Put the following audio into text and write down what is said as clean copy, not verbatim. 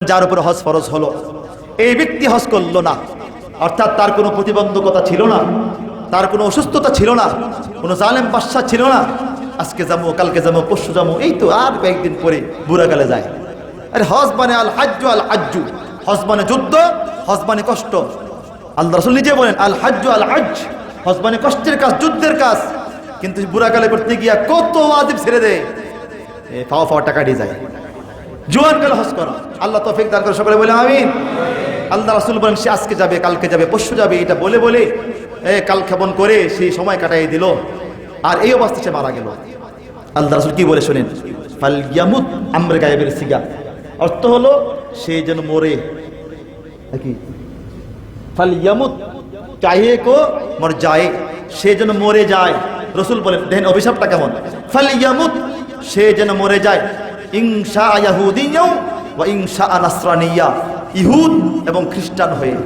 যার উপর হজ ফরজ হলো, এই ব্যক্তি হজ করলো না, অর্থাৎ তার কোনো প্রতিবন্ধকতা ছিল না, তার কোনো অসুস্থতা ছিল না, কোনো জালেম বাদশা ছিল না, আজকে যাবো কালকে যাবো পরশু যাবো, এই তো আর কয়েকদিন পরে বুড়াকালে যায়। আরে হজ মানে আল হাজ্জু আল আজ্জু, হজ মানে যুদ্ধ, হজ মানে কষ্ট। আল্লাহ রাসূল নিজে বলেন আল হাজ্জু আল আজ্জ, হজ মানে কষ্টের কাজ, যুদ্ধের কাজ। কিন্তু বুড়াকালে করতে গিয়া কত ওয়াজিব ছেড়ে দেয়, ফাওয়া ফাওয়া টাকা দিয়ে যায়। জোয়ান কালে হজ করো, আল্লাহ তৌফিক দান করে, সকলে বলে আমিন। আল্লাহ রাসূল বলেন সে আজকে যাবে কালকে যাবে পরশু যাবে, এটা বলে বলে কাল ক্ষেপণ করে সেই সময় কাটাই দিল, আর এই অবস্থা সে মারা গেল। আল্লাহ রাসূল কি বলে শোনেন, ফাল ইয়ামুত আমরে গায়েবের সিগা, অর্থ হলো সে যেন মরে, নাকি ফাল ইয়ামুত চাহে কো মর যায়, সে যেন মরে যায়। রাসূল বলেন দেখেন অভিশাপটা কেমন, ফাল ইয়ামুত সে যেন মরে যায়, ইনশা ইয়াহুদিয়্যা ওয়া ইনশা নাসরানিয়্যা, ইহুদ এবং খ্রিস্টান হয়ে।